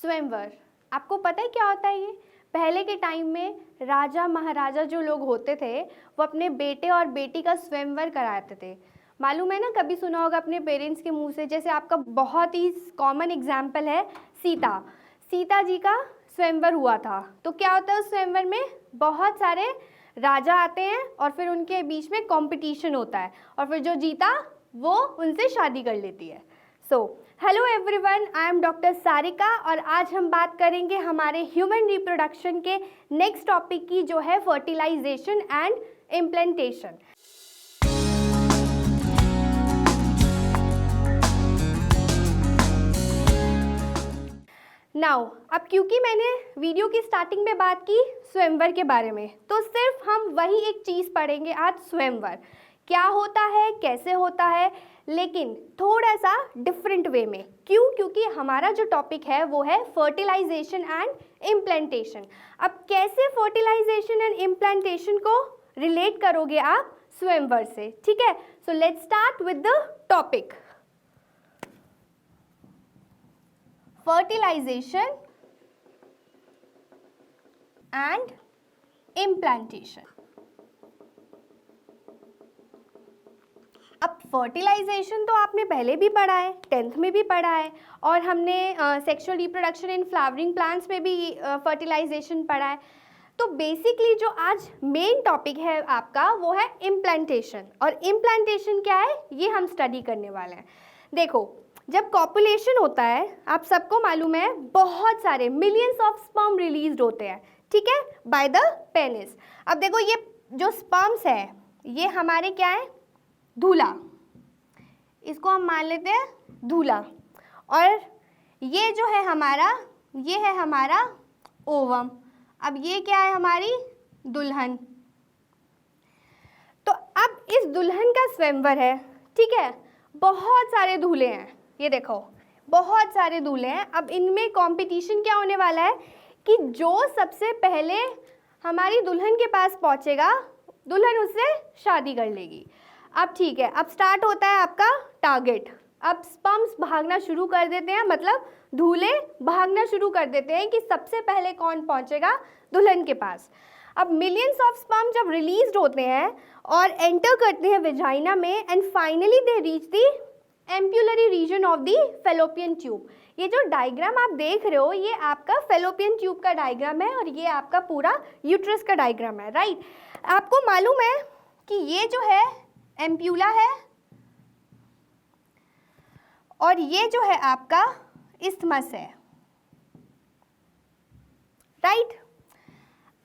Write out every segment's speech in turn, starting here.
स्वयंवर, आपको पता है क्या होता है ये? पहले के टाइम में राजा महाराजा जो लोग होते थे वो अपने बेटे और बेटी का स्वयंवर कराते थे। मालूम है ना, कभी सुना होगा अपने पेरेंट्स के मुंह से। जैसे आपका बहुत ही कॉमन एग्जाम्पल है सीता। सीता जी का स्वयंवर हुआ था, तो क्या होता है उस स्वयंवर में बहुत सारे राजा आते हैं और फिर उनके बीच में कंपटीशन होता है और फिर जो जीता वो उनसे शादी कर लेती है। Hello everyone, I am doctor Sarika और आज हम बात करेंगे हमारे ह्यूमन रिप्रोडक्शन के नेक्स्ट टॉपिक की, जो है फर्टिलाइजेशन एंड इम्प्लांटेशन। नाउ, अब क्योंकि मैंने वीडियो की स्टार्टिंग में बात की स्वयंवर के बारे में, तो सिर्फ हम वही एक चीज़ पढ़ेंगे आज, स्वयंवर क्या होता है, कैसे होता है, लेकिन थोड़ा सा डिफरेंट वे में। क्यों? क्योंकि हमारा जो टॉपिक है वो है फर्टिलाइजेशन एंड इम्प्लांटेशन। अब कैसे फर्टिलाइजेशन एंड इम्प्लांटेशन को रिलेट करोगे आप स्वयंवर से, ठीक है? So let's start with the topic fertilisation and implantation. अब फर्टिलाइजेशन तो आपने पहले भी पढ़ा है, 10th में भी पढ़ा है, और हमने sexual reproduction in flowering plants में भी फर्टिलाइजेशन पढ़ा है। तो बेसिकली जो आज मेन टॉपिक है आपका वो है इम्प्लांटेशन। और इम्प्लांटेशन क्या है ये हम स्टडी करने वाले हैं। देखो, जब कॉपुलेशन होता है, आप सबको मालूम है, बहुत सारे मिलियंस ऑफ स्पर्म रिलीज्ड होते हैं, ठीक है, बाय द पेनिस। अब देखो, ये जो स्पर्म्स है ये हमारे क्या है, धूला, इसको हम मान लेते हैं धूला, और ये जो है हमारा, ये है हमारा ओवम। अब ये क्या है, हमारी दुल्हन। तो अब इस दुल्हन का स्वयंवर है, ठीक है, बहुत सारे दूल्हे हैं, ये देखो बहुत सारे दूल्हे हैं। अब इनमें कंपटीशन क्या होने वाला है कि जो सबसे पहले हमारी दुल्हन के पास पहुंचेगा, दुल्हन उससे शादी कर लेगी। अब ठीक है, अब स्टार्ट होता है आपका टारगेट। अब स्पर्म्स भागना शुरू कर देते हैं, मतलब दूल्हे भागना शुरू कर देते हैं कि सबसे पहले कौन पहुंचेगा दुल्हन के पास। अब मिलियंस ऑफ स्पर्म जब रिलीज्ड होते हैं और एंटर करते हैं वेजाइना में, and finally they reach the ampullary region of the fallopian tube. ये जो डायग्राम आप देख रहे हो ये आपका फेलोपियन ट्यूब का डायग्राम है और ये आपका पूरा यूट्रस का डायग्राम है, राइट? आपको मालूम है कि ये जो है एम्प्यूला है और ये जो है आपका इस्थमस है, राइट?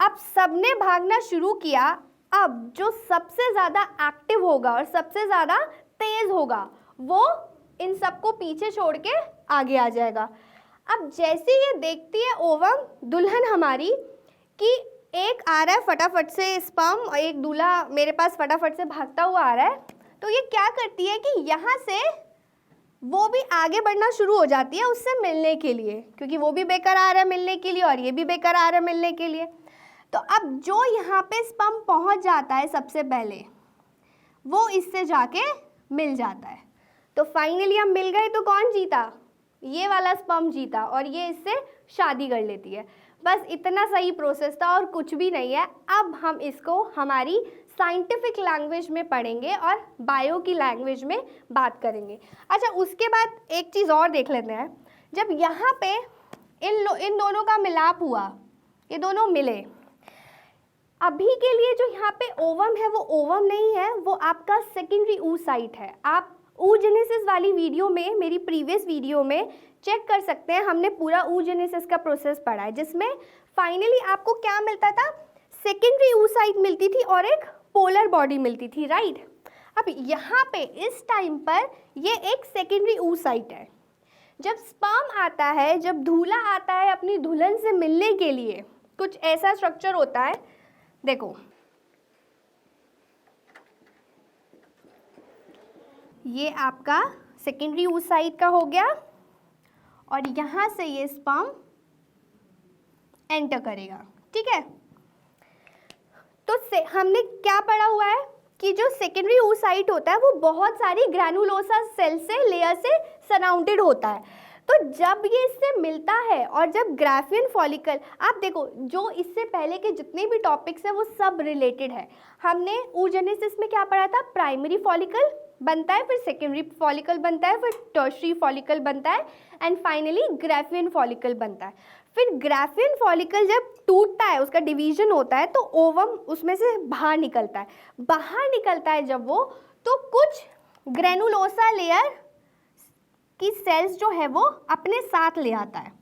अब सबने भागना शुरू किया। अब जो सबसे ज़्यादा एक्टिव होगा और सबसे ज़्यादा तेज होगा वो इन सबको पीछे छोड़ के आगे आ जाएगा। अब जैसे ये देखती है ओवम, दुल्हन हमारी, कि एक आ रहा है फटाफट से स्पर्म और एक दूल्हा मेरे पास फटाफट से भागता हुआ आ रहा है, तो ये क्या करती है कि यहाँ से वो भी आगे बढ़ना शुरू हो जाती है उससे मिलने के लिए, क्योंकि वो भी बेकरार है मिलने के लिए और ये भी बेकरार है मिलने के लिए। तो अब जो यहाँ पे स्पर्म पहुँच जाता है सबसे पहले, वो इससे जाके मिल जाता है। तो फाइनली हम मिल गए, तो कौन जीता? ये वाला स्पर्म जीता और ये इससे शादी कर लेती है। बस इतना सही प्रोसेस था और कुछ भी नहीं है। अब हम इसको हमारी साइंटिफिक लैंग्वेज में पढ़ेंगे और बायो की लैंग्वेज में बात करेंगे। अच्छा, उसके बाद एक चीज़ और देख लेते हैं। जब यहाँ पे इन दोनों का मिलाप हुआ, ये दोनों मिले, अभी के लिए जो यहाँ पे ओवम है वो ओवम नहीं है, वो आपका सेकेंडरी oocyte है। आप oogenesis वाली वीडियो में, मेरी प्रीवियस वीडियो में चेक कर सकते हैं, हमने पूरा oogenesis का प्रोसेस पढ़ा है, जिसमें फाइनली आपको क्या मिलता था, सेकेंडरी oocyte मिलती थी और एक पोलर बॉडी मिलती थी, राइट? अब यहाँ पे इस टाइम पर ये एक सेकेंडरी oocyte है। जब स्पर्म आता है, जब दूल्हा आता है अपनी दुल्हन से मिलने के लिए, कुछ ऐसा स्ट्रक्चर होता है, देखो ये आपका सेकेंडरी oocyte का हो गया और यहाँ से ये स्पर्म एंटर करेगा, ठीक है? तो हमने क्या पढ़ा हुआ है कि जो सेकेंडरी oocyte होता है वो बहुत सारी ग्रैनुलोसा सेल से, लेयर से सराउंडेड होता है। तो जब ये इससे मिलता है और जब ग्राफियन फॉलिकल, आप देखो जो इससे पहले के जितने भी टॉपिक्स हैं वो सब रिलेटेड है। हमने oogenesis में क्या पढ़ा था, प्राइमरी फॉलिकल बनता है, फिर सेकेंडरी फॉलिकल बनता है, फिर टर्शियरी फॉलिकल बनता है, एंड फाइनली ग्राफियन फॉलिकल बनता है। फिर ग्राफियन फॉलिकल जब टूटता है, उसका डिवीजन होता है, तो ओवम उसमें से बाहर निकलता है। बाहर निकलता है जब वो, तो कुछ ग्रेनुलोसा लेयर की सेल्स जो है वो अपने साथ ले आता है,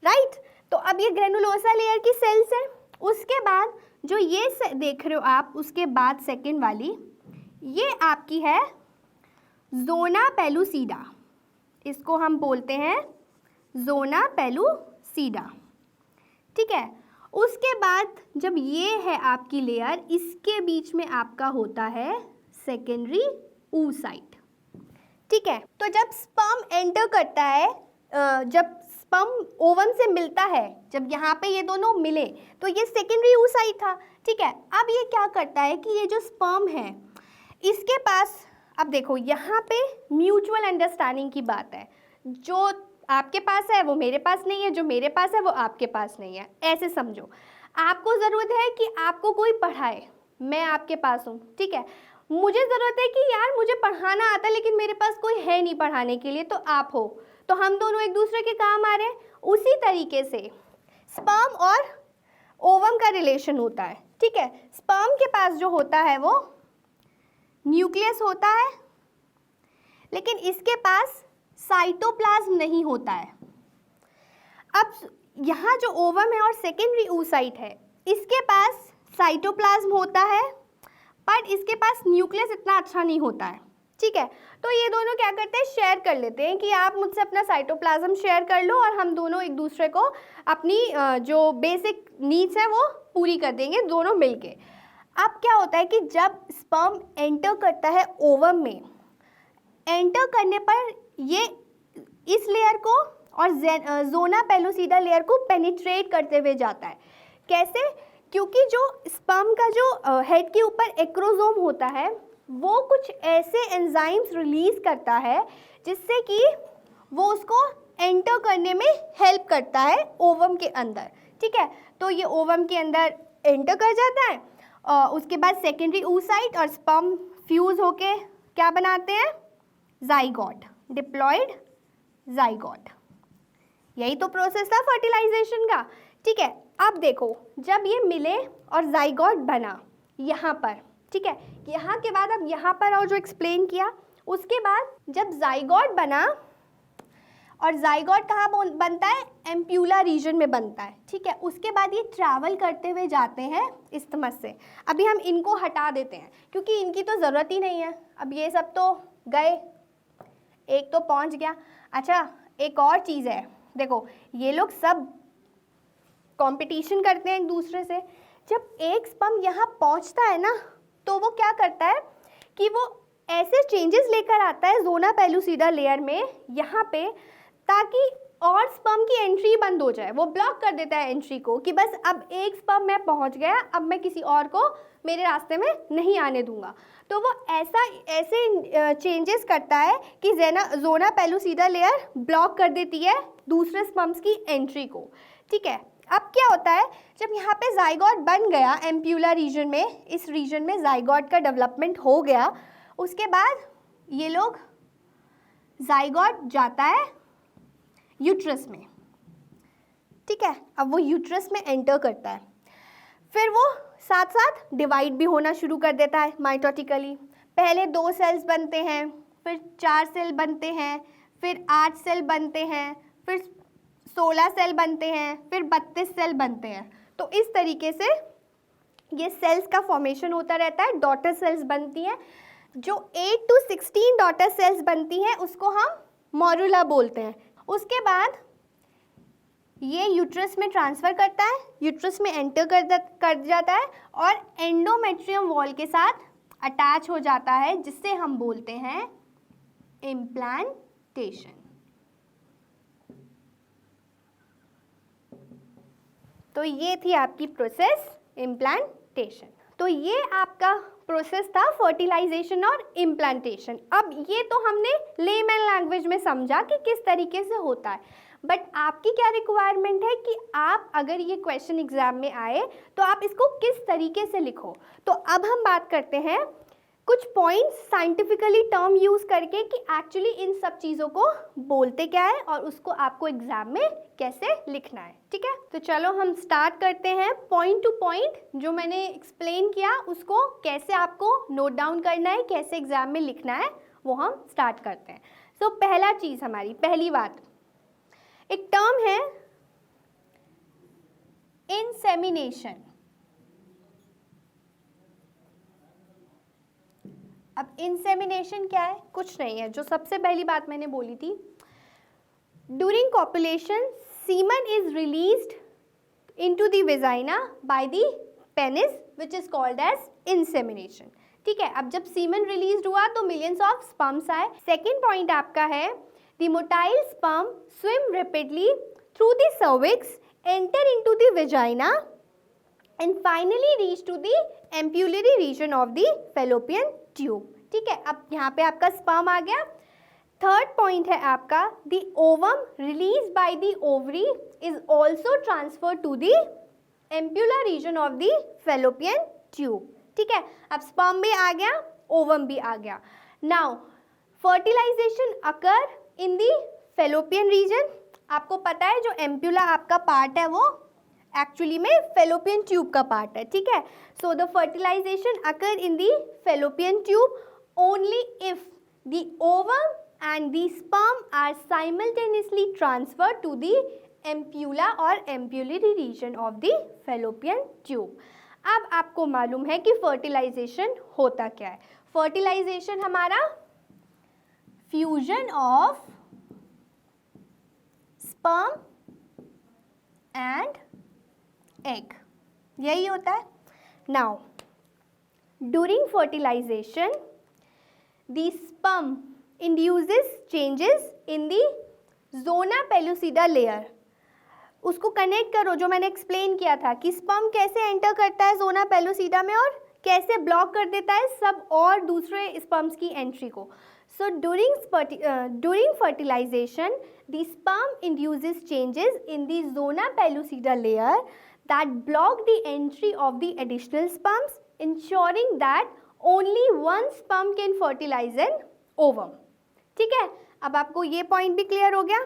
राइट। तो अब ये ग्रेनुलोसा लेयर की सेल्स है। उसके बाद जो ये देख रहे हो आप, उसके बाद सेकेंड वाली ये आपकी है ज़ोना पेलुसिडा, इसको हम बोलते हैं ज़ोना पेलुसिडा, ठीक है। उसके बाद जब ये है आपकी लेयर, इसके बीच में आपका होता है सेकेंडरी oocyte, ठीक है। तो जब स्पर्म एंटर करता है, जब स्पर्म ओवम से मिलता है, जब यहाँ पे ये दोनों मिले तो ये सेकेंडरी oocyte था, ठीक है। अब ये क्या करता है कि ये जो स्पर्म है इसके पास, अब देखो यहाँ पे म्यूचुअल अंडरस्टैंडिंग की बात है, जो आपके पास है वो मेरे पास नहीं है, जो मेरे पास है वो आपके पास नहीं है, ऐसे समझो। आपको ज़रूरत है कि आपको कोई पढ़ाए, मैं आपके पास हूँ, ठीक है। मुझे ज़रूरत है कि यार मुझे पढ़ाना आता है लेकिन मेरे पास कोई है नहीं पढ़ाने के लिए, तो आप हो, तो हम दोनों एक दूसरे के काम आ रहे हैं। उसी तरीके से स्पर्म और ओवम का रिलेशन होता है, ठीक है। स्पर्म के पास जो होता है वो न्यूक्लियस होता है, लेकिन इसके पास साइटोप्लाज्म नहीं होता है। अब यहाँ जो ओवम है और सेकेंडरी oocyte है, इसके पास साइटोप्लाज्म होता है, पर इसके पास न्यूक्लियस इतना अच्छा नहीं होता है, ठीक है। तो ये दोनों क्या करते हैं, शेयर कर लेते हैं कि आप मुझसे अपना साइटोप्लाज्म शेयर कर लो और हम दोनों एक दूसरे को अपनी जो बेसिक नीड्स है वो पूरी कर देंगे दोनों मिलके। अब क्या होता है कि जब स्पर्म एंटर करता है ओवम में, एंटर करने पर ये इस लेयर को और ज़ोना पेलुसिडा लेयर को पेनिट्रेट करते हुए जाता है। कैसे? क्योंकि जो स्पर्म का जो हेड के ऊपर एक्रोसोम होता है वो कुछ ऐसे एंजाइम्स रिलीज करता है जिससे कि वो उसको एंटर करने में हेल्प करता है ओवम के अंदर, ठीक है। तो ये ओवम के अंदर एंटर कर जाता है और उसके बाद सेकेंडरी oocyte और स्पर्म फ्यूज होके क्या बनाते हैं, जाइगोट, डिप्लॉयड जाइगोट। यही तो प्रोसेस था फर्टिलाइजेशन का, ठीक है। अब देखो जब ये मिले और जाइगोट बना यहाँ पर, ठीक है, यहाँ के बाद अब यहाँ पर और जो एक्सप्लेन किया, उसके बाद जब जाइगोट बना, और जाइगोट कहाँ बनता है, एम्प्यूला रीजन में बनता है, ठीक है। उसके बाद ये ट्रैवल करते हुए जाते हैं इस्थमस से। अभी हम इनको हटा देते हैं क्योंकि इनकी तो ज़रूरत ही नहीं है, अब ये सब तो गए, एक तो पहुँच गया। अच्छा एक और चीज़ है, देखो ये लोग सब कंपटीशन करते हैं एक दूसरे से। जब एक स्पर्म यहाँ पहुँचता है ना, तो वो क्या करता है कि वो ऐसे चेंजेस लेकर आता है ज़ोना पेलुसिडा लेयर में यहाँ पे, ताकि और स्पर्म की एंट्री बंद हो जाए। वो ब्लॉक कर देता है एंट्री को कि बस अब एक स्पर्म मैं पहुँच गया, अब मैं किसी और को मेरे रास्ते में नहीं आने दूंगा। तो वो ऐसे चेंजेस करता है कि ज़ोना पेलुसिडा लेयर ब्लॉक कर देती है दूसरे स्पर्म्स की एंट्री को, ठीक है। अब क्या होता है, जब यहाँ पे जाइगोट बन गया एम्प्यूला रीजन में, इस रीजन में जाइगोट का डेवलपमेंट हो गया, उसके बाद ये लोग जाइगोट जाता है यूट्रस में, ठीक है। अब वो यूट्रस में एंटर करता है, फिर वो साथ साथ डिवाइड भी होना शुरू कर देता है माइटोटिकली। पहले 2 सेल्स बनते हैं, फिर 4 सेल बनते हैं, फिर 8 सेल बनते हैं, फिर 16 सेल बनते हैं, फिर 32 सेल बनते हैं। तो इस तरीके से ये सेल्स का फॉर्मेशन होता रहता है। डॉटर सेल्स बनती हैं, जो 8 to 16 डॉटर सेल्स बनती हैं उसको हम मॉरुला बोलते हैं। उसके बाद ये यूट्रस में ट्रांसफ़र करता है, यूट्रस में एंटर कर जाता है और एंडोमेट्रियम वॉल के साथ अटैच हो जाता है, जिससे हम बोलते हैं इम्प्लांटेशन। तो ये थी आपकी प्रोसेस इम्प्लांटेशन। तो ये आपका प्रोसेस था फर्टिलाइजेशन और इम्प्लांटेशन। अब ये तो हमने लेमन लैंग्वेज में समझा कि किस तरीके से होता है, बट आपकी क्या रिक्वायरमेंट है कि आप अगर ये क्वेश्चन एग्जाम में आए तो आप इसको किस तरीके से लिखो। तो अब हम बात करते हैं कुछ पॉइंट्स साइंटिफिकली टर्म यूज करके कि एक्चुअली इन सब चीज़ों को बोलते क्या है और उसको आपको एग्जाम में कैसे लिखना है। ठीक है, तो चलो हम स्टार्ट करते हैं। पॉइंट टू पॉइंट जो मैंने एक्सप्लेन किया उसको कैसे आपको नोट डाउन करना है, कैसे एग्जाम में लिखना है, वो हम स्टार्ट करते हैं। सो पहला चीज़, हमारी पहली बात, एक टर्म है इंसेमिनेशन। अब इंसेमिनेशन क्या है? कुछ नहीं है, जो सबसे पहली बात मैंने बोली थी, during copulation semen is released into the vagina by the penis which is called as insemination. ठीक है, अब जब सीमन रिलीज हुआ तो मिलियंस ऑफ स्पर्म्स आए। सेकेंड पॉइंट आपका है the motile sperm swim rapidly through the cervix, enter into the vagina and finally reach to the ampullary region of the fallopian tube। ठीक है, अब यहाँ पे आपका sperm आ गया। थर्ड पॉइंट है आपका the ovum released by the ovary is also transferred to the ampulla region of the fallopian tube। ठीक है, अब sperm भी आ गया, ovum भी आ गया। now fertilization occur in the fallopian region। आपको पता है जो ampulla आपका पार्ट है वो एक्चुअली में फेलोपियन ट्यूब का पार्ट है। ठीक है, so the fertilization occur in the fallopian tube only if the ovum and the sperm are simultaneously transfer to the ampulla और ampullary region of the fallopian tube. अब आपको मालूम है कि फर्टिलाइजेशन होता क्या है। फर्टिलाइजेशन हमारा fusion of sperm and egg, यही होता है। Now during fertilisation the sperm induces changes in the zona pellucida layer. उसको कनेक्ट करो, जो मैंने एक्सप्लेन किया था कि स्पर्म कैसे एंटर करता है जोना पेलुसिडा में और कैसे ब्लॉक कर देता है सब और दूसरे स्पर्म्स की एंट्री को। So during fertilization, the sperm induces changes in the zona pellucida layer that block the entry of the additional sperms, ensuring that only one sperm can fertilize an ovum। ठीक है, अब आपको ये point भी clear हो गया।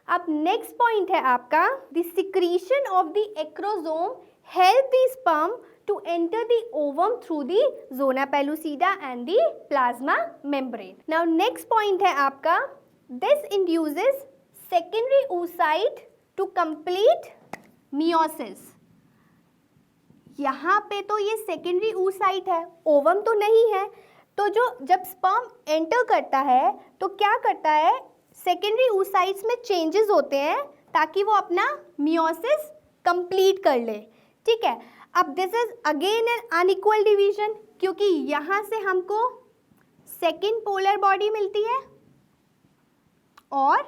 अब next point है आपका the secretion of the acrosome help the sperm to enter the ovum through the zona pellucida and the plasma membrane। Now next point है आपका this induces secondary oocyte to complete meiosis। यहाँ पे तो ये secondary oocyte है, ovum तो नहीं है, तो जो जब स्पर्म एंटर करता है तो क्या करता है, सेकेंडरी oocytes में चेंजेस होते हैं ताकि वो अपना मियोसिस कंप्लीट कर ले। ठीक है, अब this is again an unequal division, क्योंकि यहाँ से हमको सेकेंड पोलर बॉडी मिलती है और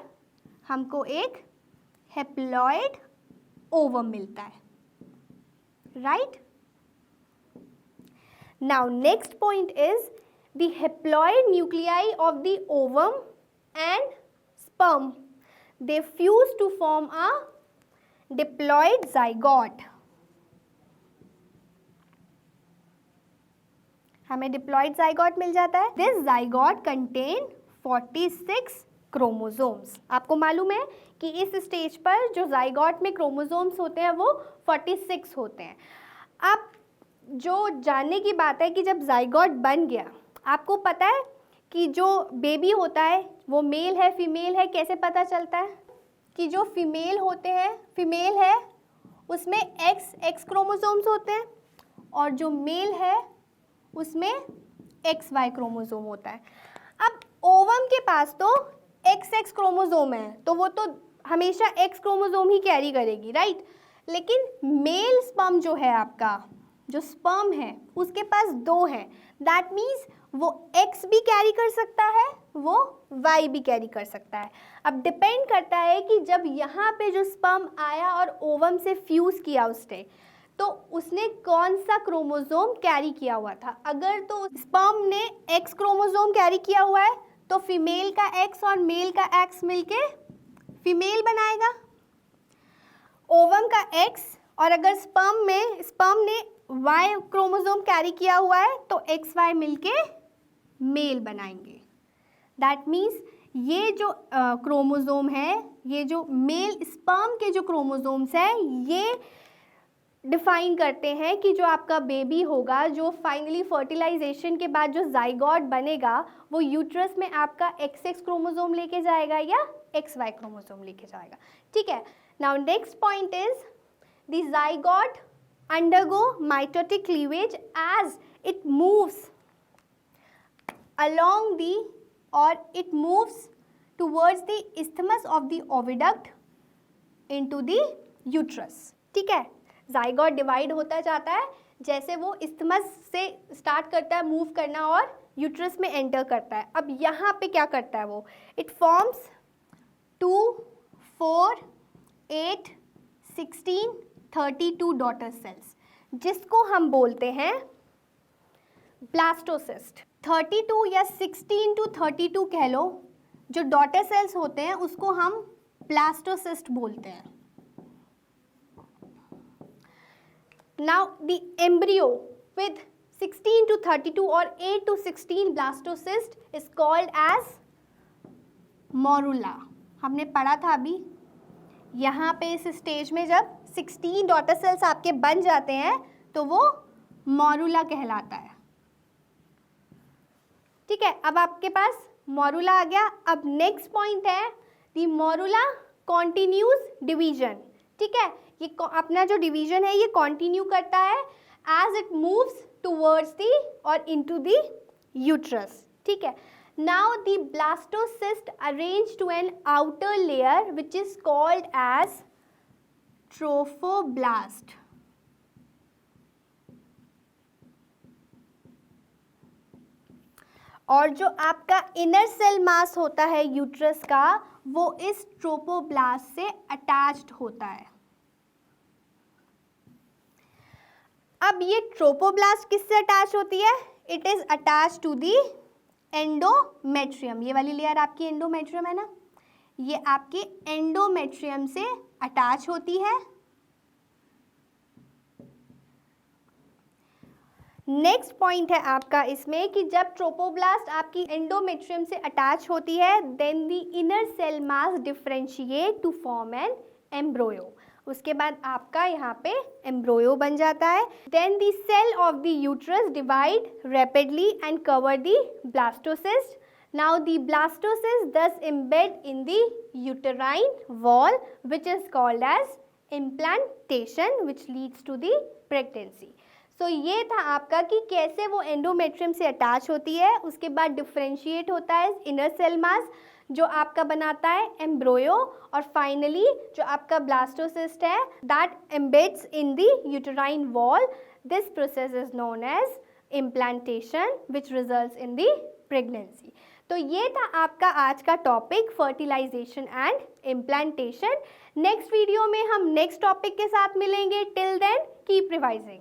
हमको एक हेप्लॉइड ओवम मिलता है, right. Now next point is the haploid nuclei of the ovum and sperm, they fuse to form a diploid zygote. हमें डिप्लॉइड जाइगोट मिल जाता है। This zygote contain 46 chromosomes. आपको मालूम है कि इस स्टेज पर जो जाइगोट में क्रोमोसोम्स होते हैं वो 46 होते हैं। अब जो जानने की बात है कि जब जाइगोट बन गया, आपको पता है कि जो बेबी होता है वो मेल है फीमेल है, कैसे पता चलता है कि जो फीमेल होते हैं, फीमेल है उसमें एक्स क्रोमोसोम्स होते हैं और जो मेल है उसमें XY क्रोमोसोम होता है। अब ओवम के पास तो XX क्रोमोसोम है तो वो तो हमेशा X क्रोमोसोम ही कैरी करेगी, राइट। लेकिन मेल स्पर्म जो है आपका, जो स्पर्म है उसके पास 2 है, दैट मीन्स वो X भी कैरी कर सकता है, वो Y भी कैरी कर सकता है। अब डिपेंड करता है कि जब यहाँ पे जो स्पर्म आया और ओवम से फ्यूज़ किया उसने, तो उसने कौन सा क्रोमोसोम कैरी किया हुआ था। अगर तो स्पर्म ने एक्स क्रोमोसोम कैरी किया हुआ है तो फीमेल का एक्स और मेल का एक्स मिलके फीमेल बनाएगा। ओवम का एक्स और अगर स्पर्म ने वाई क्रोमोसोम कैरी किया हुआ है तो एक्स वाई मिलके मेल बनाएंगे। दैट मीन्स ये जो क्रोमोसोम है, ये जो मेल स्पर्म के जो क्रोमोसोम्स हैं, ये डिफाइन करते हैं कि जो आपका बेबी होगा, जो फाइनली फर्टिलाइजेशन के बाद जो जाइगोट बनेगा, वो यूट्रस में आपका XX क्रोमोसोम लेके जाएगा या XY क्रोमोसोम लेके जाएगा। ठीक है, now next point is the zygote undergo mitotic cleavage as it moves along the or it moves towards the isthmus of the oviduct into the uterus। ठीक है, जाइगोट डिवाइड होता जाता है जैसे वो isthmus से स्टार्ट करता है मूव करना और यूट्रस में एंटर करता है। अब यहाँ पे क्या करता है वो, इट फॉर्म्स 2, 4, 8, 16, 32 डॉटर सेल्स, जिसको हम बोलते हैं ब्लास्टोसिस्ट। 32 या 16 to 32 कह लो, जो डॉटर सेल्स होते हैं उसको हम ब्लास्टोसिस्ट बोलते हैं। Now the embryo with 16 to 32 और 8 to 16 blastocyst is called as morula. हमने पढ़ा था अभी, यहाँ पे इस स्टेज में जब 16 डॉटर सेल्स आपके बन जाते हैं तो वो मोरुला कहलाता है। ठीक है, अब आपके पास मोरुला आ गया। अब नेक्स्ट पॉइंट है दी मोरुला कॉन्टिन्यूज डिवीजन। ठीक है, ये अपना जो डिवीजन है ये कॉन्टिन्यू करता है as it moves towards the और इनटू दी यूट्रस। ठीक है, now the blastocyst arranged to an outer layer which is called as trophoblast। और जो आपका इनर सेल मास होता है यूट्रस का, वो इस ट्रोपोब्लास्ट से अटैच्ड होता है। अब ये ट्रोपोब्लास्ट किससे अटैच होती है, it is attach to the endometrium. ये वाली लेयर आपकी एंडोमेट्रियम है ना, ये आपके एंडोमेट्रियम से अटैच होती है। नेक्स्ट पॉइंट है आपका इसमें कि जब ट्रोपोब्लास्ट आपकी एंडोमेट्रियम से अटैच होती है, then the inner cell mass differentiate to form an embryo. उसके बाद आपका यहाँ पे एम्ब्रोयो बन जाता है। Then the cell of the uterus divide rapidly and cover the blastocyst. Now the blastocyst thus embed in the uterine wall which is called as implantation which leads to the pregnancy। तो ये था आपका कि कैसे वो endometrium से attach होती है, उसके बाद डिफरेंशिएट होता है इनर सेल मास जो आपका बनाता है एम्ब्रोयो, और फाइनली जो आपका ब्लास्टोसिस्ट है that embeds in the uterine wall. This process is known as implantation which results in the pregnancy. तो ये था आपका आज का topic fertilisation and implantation. Next video में हम नेक्स्ट टॉपिक के साथ मिलेंगे। Till then keep revising.